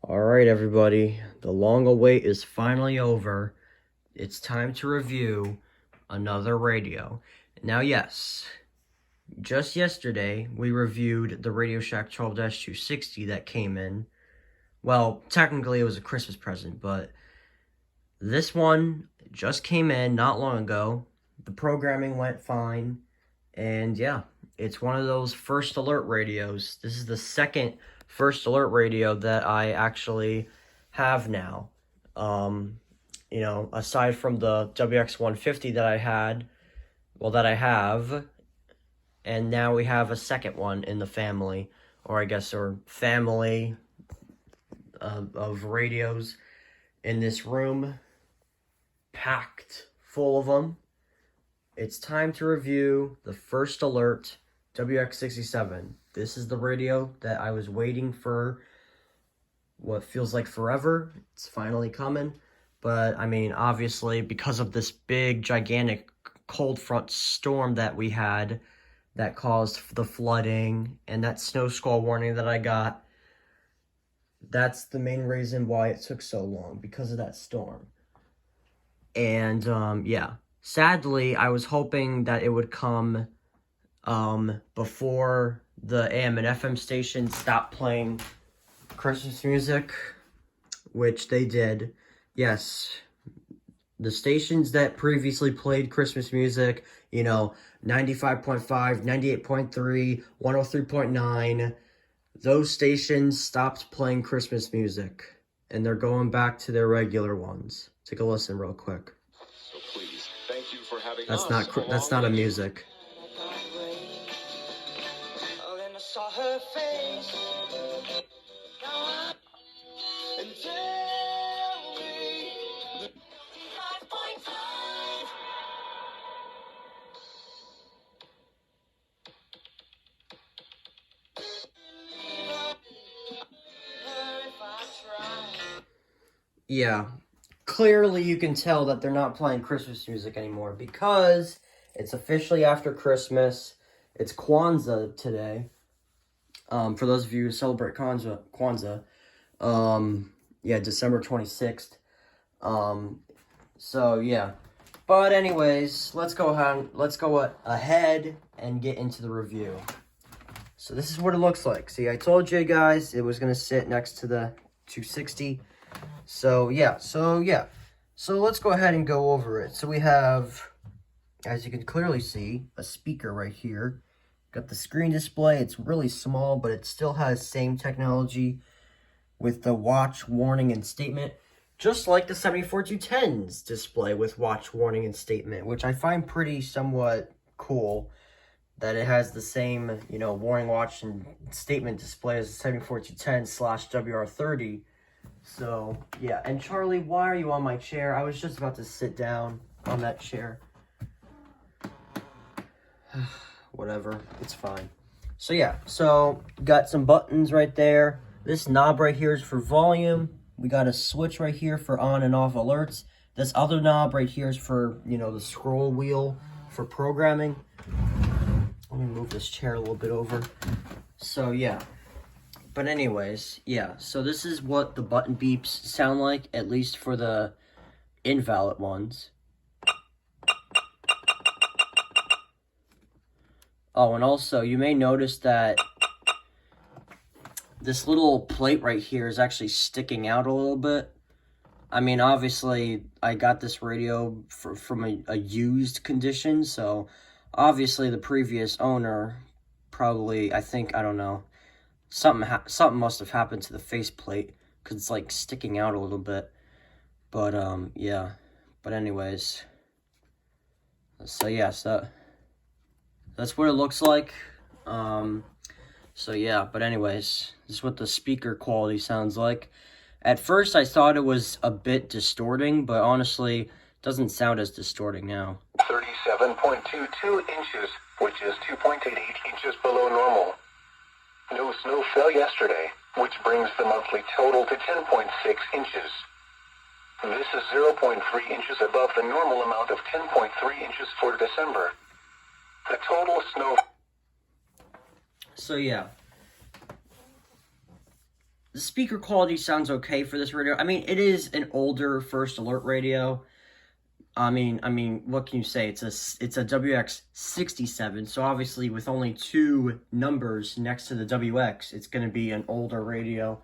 Alright, everybody, the long await is finally over. It's time to review another radio. Now, yes, just yesterday we reviewed the Radio Shack 12-260 that came in. Well, technically it was a Christmas present, but this one just came in not long ago. The programming went fine, and yeah, it's one of those first alert radios. This is the second first alert radio that I actually have now. Aside from the WX150 that I had, that I have, and now we have a second one in the family, or family of radios in this room, packed full of them. It's time to review the First Alert WX67. This is the radio that I was waiting for what feels like forever. It's finally coming. But, I mean, obviously, because of this big, gigantic cold front storm that we had that caused the flooding and that snow squall warning that I got, that's the main reason why it took so long, because of that storm. And, yeah. Sadly, I was hoping that it would come before the AM and FM stations stopped playing Christmas music, which they did. Yes, the stations that previously played Christmas music, 95.5, 98.3, 103.9, those stations stopped playing Christmas music, and they're going back to their regular ones. Take a listen real quick. So please, thank you for having That's not a music. Saw her face and tell me 5.5. Yeah, clearly you can tell that they're not playing Christmas music anymore because it's officially after Christmas. It's Kwanzaa today. For those of you who celebrate Kwanzaa, December 26th. So yeah. But anyways, let's go ahead and get into the review. So this is what it looks like. See, I told you guys it was gonna sit next to the 260. So let's go ahead and go over it. So we have, as you can clearly see, a speaker right here. Got the screen display. It's really small, but it still has same technology with the watch, warning, and statement. Just like the 74210's display with watch, warning, and statement, which I find pretty somewhat cool. That it has the same, warning, watch, and statement display as the 74210/WR30. So, yeah. And Charlie, why are you on my chair? I was just about to sit down on that chair. Whatever, it's fine. So yeah, got some buttons right there. This knob right here is for volume. We got a switch right here for on and off alerts. This other knob right here is for, the scroll wheel for programming. Let me move this chair a little bit over. So yeah, but anyways, yeah, so this is what the button beeps sound like, at least for the invalid ones. Oh, and also, you may notice that this little plate right here is actually sticking out a little bit. I mean, obviously, I got this radio from a used condition, so obviously the previous owner probably, I don't know, something must have happened to the faceplate, because it's, like, sticking out a little bit. But, yeah. But anyways. So, yeah, that's what it looks like. So yeah, but anyways, this is what the speaker quality sounds like. At first, I thought it was a bit distorting, but honestly, it doesn't sound as distorting now. 37.22 inches, which is 2.88 inches below normal. No snow fell yesterday, which brings the monthly total to 10.6 inches. This is 0.3 inches above the normal amount of 10.3 inches for December. The total snow... So yeah. the speaker quality sounds okay for this radio. I mean, it is an older First Alert radio. I mean, what can you say? It's a WX67, so obviously with only 2 numbers next to the WX, it's going to be an older radio.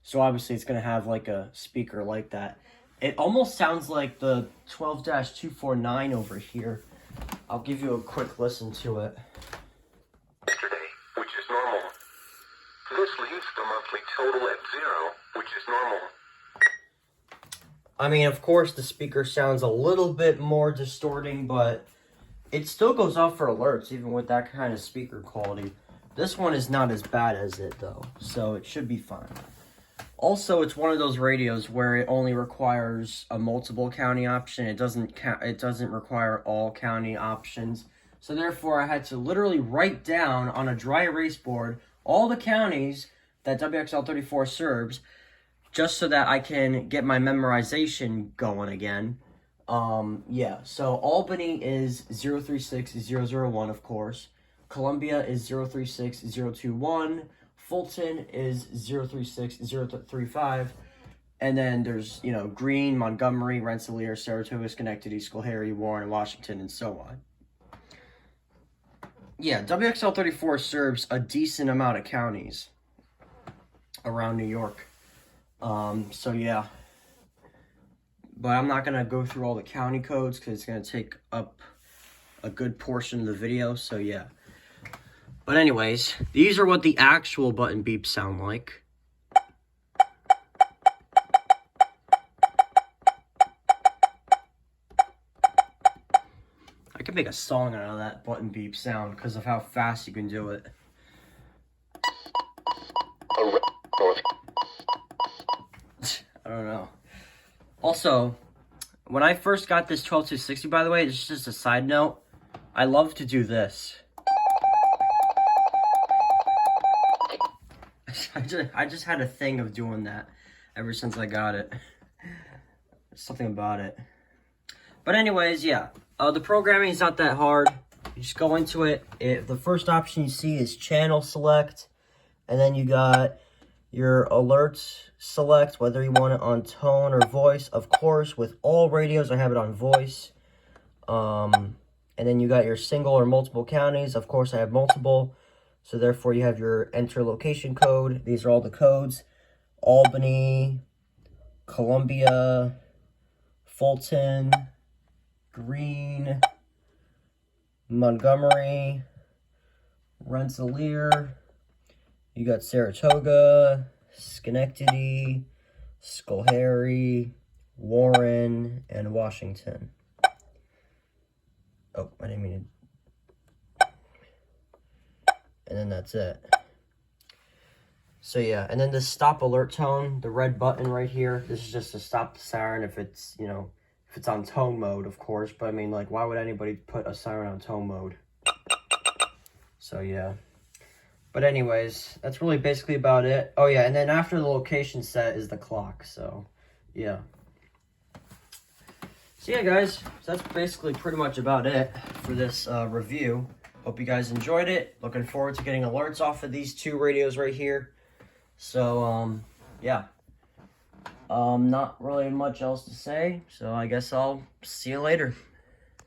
So obviously it's going to have like a speaker like that. It almost sounds like the 12-249 over here. I'll give you a quick listen to it. Yesterday, which is normal. This leaves the monthly total at 0, which is normal. I mean, of course, the speaker sounds a little bit more distorting, but it still goes off for alerts, even with that kind of speaker quality. This one is not as bad as it, though, so it should be fine. Also, it's one of those radios where it only requires a multiple county option. It doesn't require all county options. So therefore, I had to literally write down on a dry erase board all the counties that WXL34 serves, just so that I can get my memorization going again. Yeah, so Albany is 036001, of course. Columbia is 036021. Fulton is 036035. And then there's, Greene, Montgomery, Rensselaer, Saratoga, Schenectady, Schoharie, Warren, Washington, and so on. Yeah, WXL34 serves a decent amount of counties around New York. So yeah, but I'm not going to go through all the county codes because it's going to take up a good portion of the video, so yeah. But anyways, these are what the actual button beeps sound like. I could make a song out of that button beep sound because of how fast you can do it. I don't know. Also, when I first got this 12260, by the way, this is just a side note, I love to do this. I just had a thing of doing that ever since I got it. Something about it. But anyways, yeah. The programming is not that hard. You just go into it. The first option you see is channel select. And then you got your alerts select, whether you want it on tone or voice. Of course, with all radios, I have it on voice. And then you got your single or multiple counties. Of course, I have multiple. So therefore, you have your enter location code. These are all the codes. Albany, Columbia, Fulton, Greene, Montgomery, Rensselaer. You got Saratoga, Schenectady, Schoharie, Warren, and Washington. Oh, I didn't mean to. And then that's it. So yeah, and then the stop alert tone, the red button right here, this is just to stop the siren if it's, if it's on tone mode, of course. But I mean, like, why would anybody put a siren on tone mode? So yeah. But anyways, that's really basically about it. Oh yeah, and then after the location set is the clock, so yeah. So yeah, guys, so that's basically pretty much about it for this review. Hope you guys enjoyed it. Looking forward to getting alerts off of these 2 radios right here. So, yeah. Not really much else to say, so I guess I'll see you later.